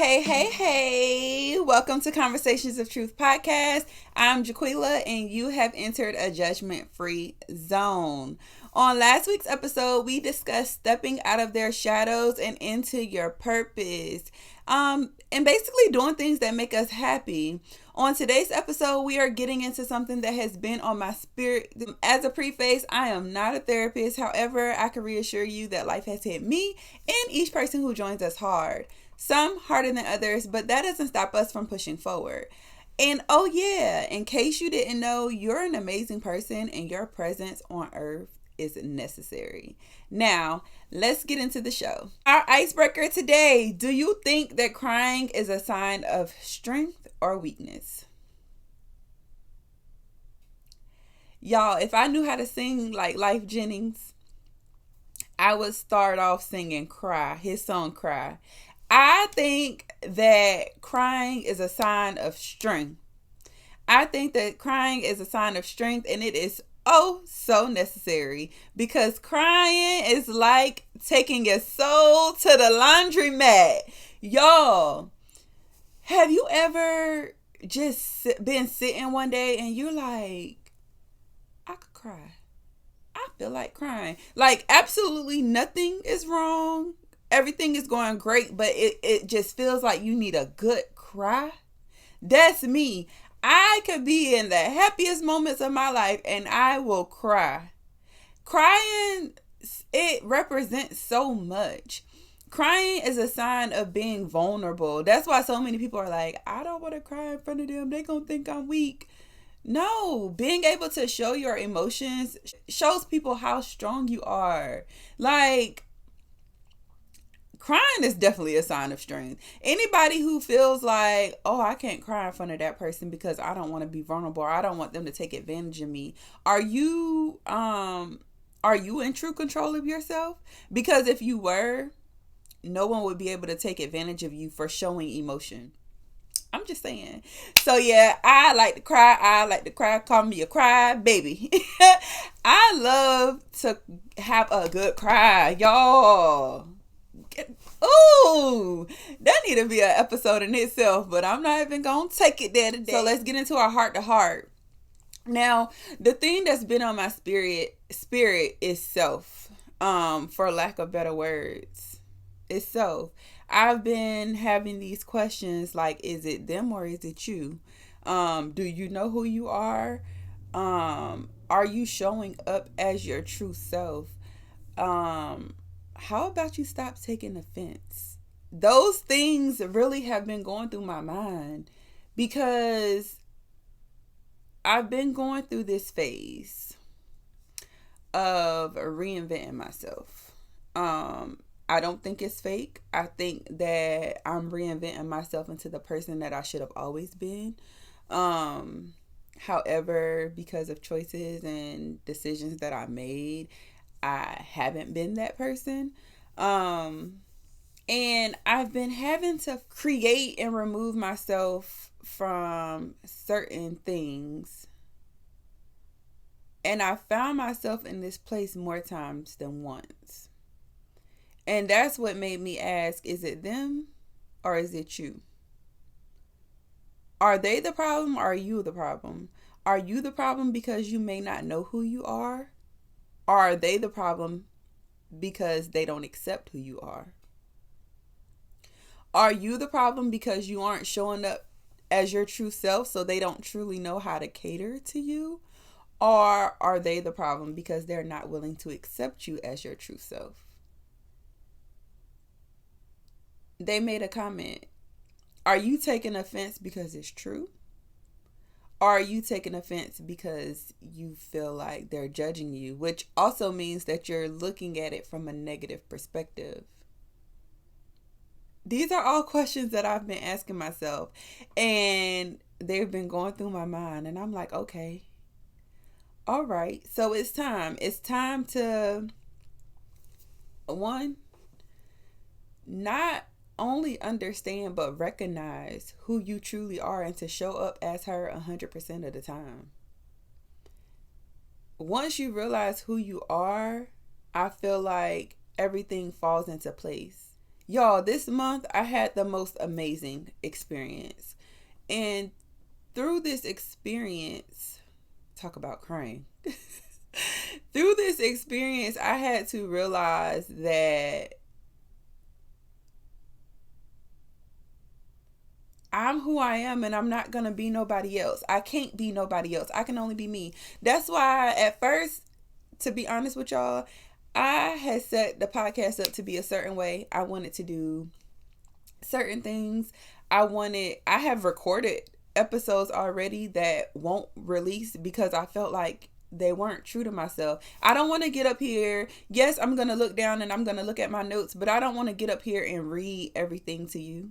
Hey. Welcome to Conversations of Truth podcast. I'm Jaquila, and you have entered a judgment-free zone. On last week's episode, we discussed stepping out of their shadows and into your purpose. And basically doing things that make us happy. On today's episode, we are getting into something that has been on my spirit. As a preface, I am not a therapist. However, I can reassure you that life has hit me and each person who joins us hard. Some harder than others, but that doesn't stop us from pushing forward. And oh yeah, in case you didn't know, you're an amazing person and your presence on earth is necessary. Now, let's get into the show. Our icebreaker today: do you think that crying is a sign of strength or weakness? Y'all, if I knew how to sing like Life Jennings, I would start off singing Cry, his song Cry. I think that crying is a sign of strength. I think that crying is a sign of strength, and it is so necessary, because crying is like taking your soul to the laundromat. Y'all, have you ever just been sitting one day and you're like, I could cry. I feel like crying. Like absolutely nothing is wrong. Everything is going great, but it just feels like you need a good cry. That's me. I could be in the happiest moments of my life and I will cry. Crying, it represents so much. Crying is a sign of being vulnerable. That's why so many people are like, I don't want to cry in front of them. They're going to think I'm weak. No, being able to show your emotions shows people how strong you are. Like, crying is definitely a sign of strength. Anybody who feels like, oh, I can't cry in front of that person because I don't want to be vulnerable, or I don't want them to take advantage of me. Are you in true control of yourself? Because if you were, no one would be able to take advantage of you for showing emotion. I'm just saying. So yeah, I like to cry. Call me a cry baby. I love to have a good cry, y'all. Ooh, that need to be an episode in itself, but I'm not even gonna take it there today. So let's get into our heart to heart. Now, the thing that's been on my spirit is self. For lack of better words, it's self. I've been having these questions like, is it them or is it you? Do you know who you are? Are you showing up as your true self? How about you stop taking offense? Those things really have been going through my mind because I've been going through this phase of reinventing myself. I don't think it's fake. I think that I'm reinventing myself into the person that I should have always been. However, because of choices and decisions that I made, I haven't been that person. And I've been having to create and remove myself from certain things. And I found myself in this place more times than once. And that's what made me ask, is it them or is it you? Are they the problem or are you the problem? Are you the problem because you may not know who you are? Or are they the problem because they don't accept who you are? Are you the problem because you aren't showing up as your true self, so they don't truly know how to cater to you? Or are they the problem because they're not willing to accept you as your true self? They made a comment. Are you taking offense because it's true? Or are you taking offense because you feel like they're judging you, which also means that you're looking at it from a negative perspective? These are all questions that I've been asking myself, and they've been going through my mind, and I'm like, okay, all right, so it's time. It's time to, one, not only understand but recognize who you truly are and to show up as her 100% of the time. Once you realize who you are, I feel like everything falls into place. Y'all, this month I had the most amazing experience. And through this experience, talk about crying. Through this experience, I had to realize that I'm who I am and I'm not going to be nobody else. I can't be nobody else. I can only be me. That's why at first, to be honest with y'all, I had set the podcast up to be a certain way. I wanted to do certain things. I have recorded episodes already that won't release because I felt like they weren't true to myself. I don't want to get up here. Yes, I'm going to look down and I'm going to look at my notes, but I don't want to get up here and read everything to you.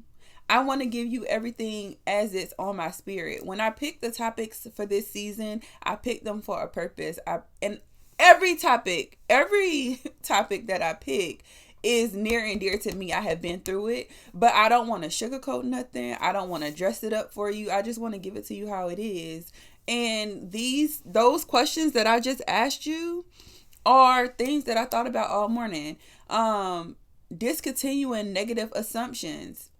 I want to give you everything as it's on my spirit. When I picked the topics for this season, I picked them for a purpose. And every topic that I pick is near and dear to me. I have been through it, but I don't want to sugarcoat nothing. I don't want to dress it up for you. I just want to give it to you how it is. And those questions that I just asked you are things that I thought about all morning. Discontinuing negative assumptions.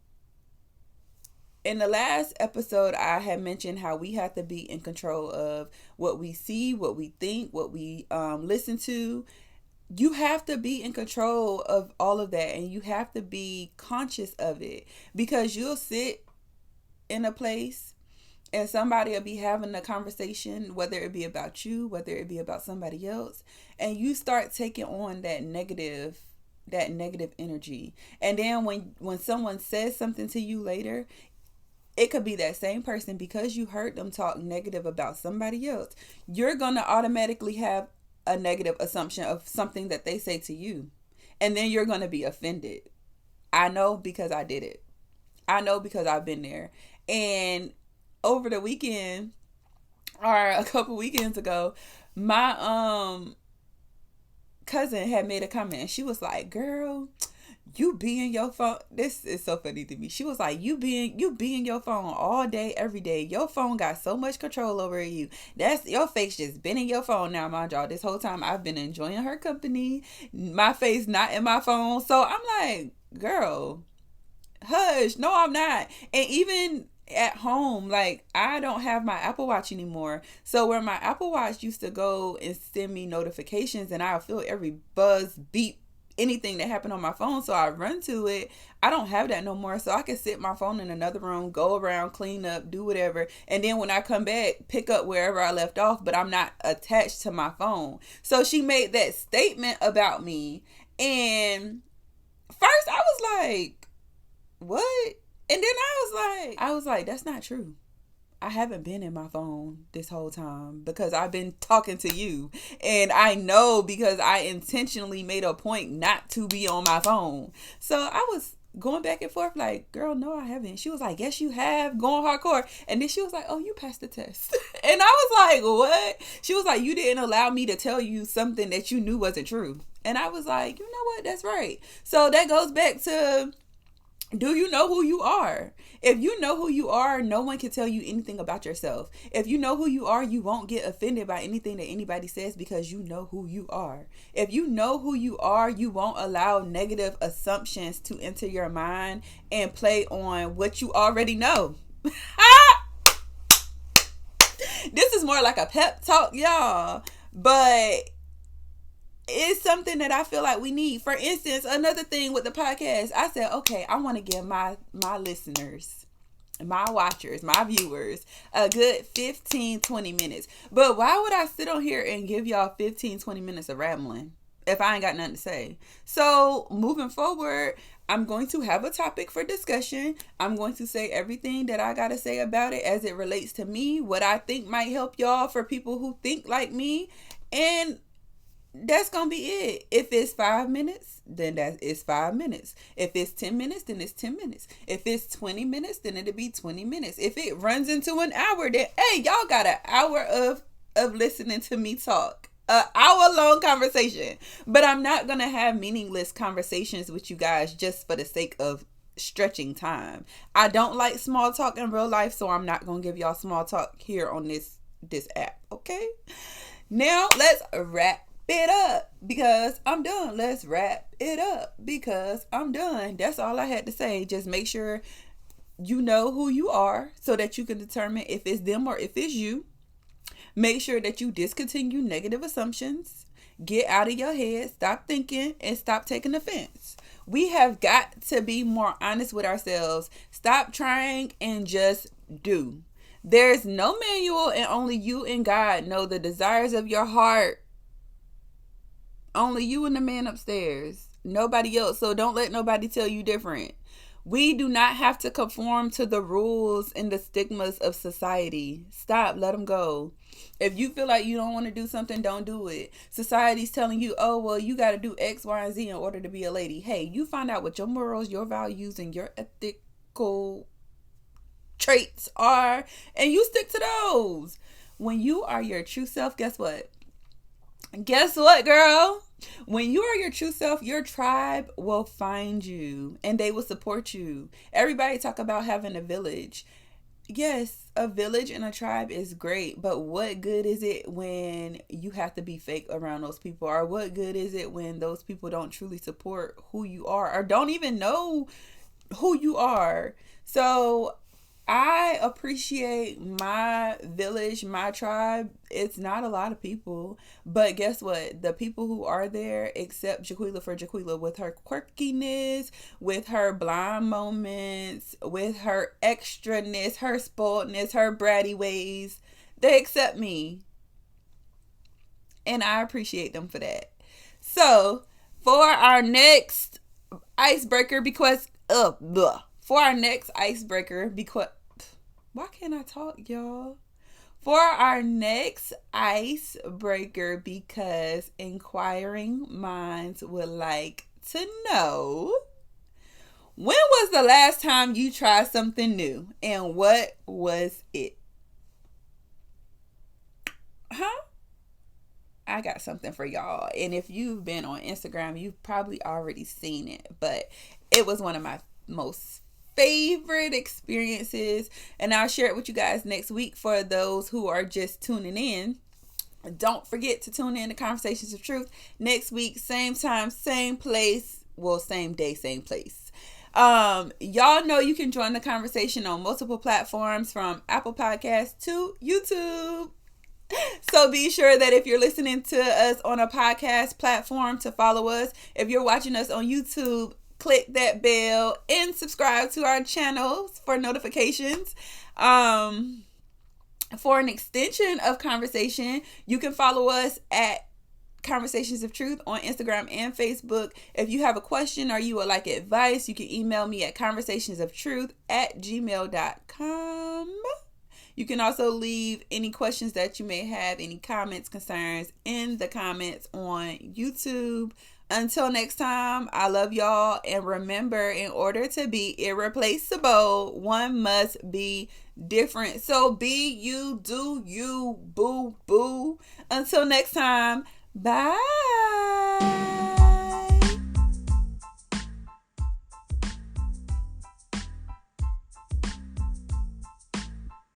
In the last episode, I had mentioned how we have to be in control of what we see, what we think, what we listen to. You have to be in control of all of that, and you have to be conscious of it, because you'll sit in a place and somebody will be having a conversation, whether it be about you, whether it be about somebody else, and you start taking on that negative energy. And then when someone says something to you later, it could be that same person, because you heard them talk negative about somebody else. You're going to automatically have a negative assumption of something that they say to you. And then you're going to be offended. I know, because I did it. I know, because I've been there. And over the weekend, or a couple weekends ago, my cousin had made a comment. She was like, "Girl, you be in your phone." This is so funny to me. She was like, you be in your phone all day, every day. Your phone got so much control over you. That's your face just been in your phone. Now, mind y'all, this whole time I've been enjoying her company. My face not in my phone. So I'm like, girl, hush. No, I'm not. And even at home, like, I don't have my Apple Watch anymore. So where my Apple Watch used to go and send me notifications, and I'll feel every buzz, beep, anything that happened on my phone, so I run to it. I don't have that no more, so I can sit my phone in another room, go around, clean up, do whatever, and then when I come back, pick up wherever I left off, but I'm not attached to my phone. So she made that statement about me, and first I was like, what? And then I was like, that's not true. I haven't been in my phone this whole time, because I've been talking to you. And I know, because I intentionally made a point not to be on my phone. So I was going back and forth like, girl, no, I haven't. She was like, yes, you have, going hardcore. And then she was like, oh, you passed the test. And I was like, what? She was like, you didn't allow me to tell you something that you knew wasn't true. And I was like, you know what? That's right. So that goes back to, do you know who you are? If you know who you are, no one can tell you anything about yourself. If you know who you are, you won't get offended by anything that anybody says, because you know who you are. If you know who you are, you won't allow negative assumptions to enter your mind and play on what you already know. This is more like a pep talk, y'all. But it's something that I feel like we need. For instance, another thing with the podcast, I said, okay, I want to give my listeners, my watchers, my viewers, a good 15-20 minutes. But why would I sit on here and give y'all 15-20 minutes of rambling if I ain't got nothing to say? So moving forward, I'm going to have a topic for discussion. I'm going to say everything that I got to say about it as it relates to me, what I think might help y'all, for people who think like me. And that's gonna be it. If it's 5 minutes, then that is 5 minutes. If it's 10 minutes, then it's 10 minutes. If it's 20 minutes, then it'll be 20 minutes. If it runs into an hour, then hey, y'all got an hour of listening to me talk. An hour-long conversation. But I'm not gonna have meaningless conversations with you guys just for the sake of stretching time. I don't like small talk in real life, so I'm not gonna give y'all small talk here on this app. Okay? Now let's wrap it up because I'm done. Let's wrap it up because I'm done. That's all I had to say. Just make sure you know who you are so that you can determine if it's them or if it's you. Make sure that you discontinue negative assumptions. Get out of your head. Stop thinking and stop taking offense. We have got to be more honest with ourselves. Stop trying and just do. There's no manual, and only you and God know the desires of your heart. Only you and the man upstairs. Nobody else. So don't let nobody tell you different. We do not have to conform to the rules and the stigmas of society. Stop. Let them go. If you feel like you don't want to do something, don't do it. Society's telling you, oh, well, you got to do X, Y, and Z in order to be a lady. Hey, you find out what your morals, your values, and your ethical traits are, and you stick to those. When you are your true self, guess what? Guess what, girl? When you are your true self, your tribe will find you and they will support you. Everybody talk about having a village. Yes, a village and a tribe is great, but what good is it when you have to be fake around those people? Or what good is it when those people don't truly support who you are or don't even know who you are? So I appreciate my village, my tribe. It's not a lot of people, but guess what? The people who are there accept Jaquila for Jaquila with her quirkiness, with her blind moments, with her extraness, her spoiledness, her bratty ways. They accept me, and I appreciate them for that. So, for our next icebreaker, because for our next icebreaker, because why can't I talk, y'all? For our next icebreaker, because inquiring minds would like to know, when was the last time you tried something new and what was it? Huh? I got something for y'all. And if you've been on Instagram, you've probably already seen it, but it was one of my most favorite experiences, and I'll share it with you guys next week. For those who are just tuning in, don't forget to tune in to Conversations of Truth next week, same time, same place. Well, same day, same place. Y'all know you can join the conversation on multiple platforms, from Apple Podcasts to YouTube. So be sure that if you're listening to us on a podcast platform, to follow us. If you're watching us on YouTube, click that bell and subscribe to our channels for notifications. For an extension of conversation, you can follow us at Conversations of Truth on Instagram and Facebook. If you have a question or you would like advice, you can email me at conversationsoftruth@gmail.com. You can also leave any questions that you may have, any comments, concerns, in the comments on YouTube. Until next time, I love y'all. And remember, in order to be irreplaceable, one must be different. So be you, do you, boo, boo. Until next time, bye.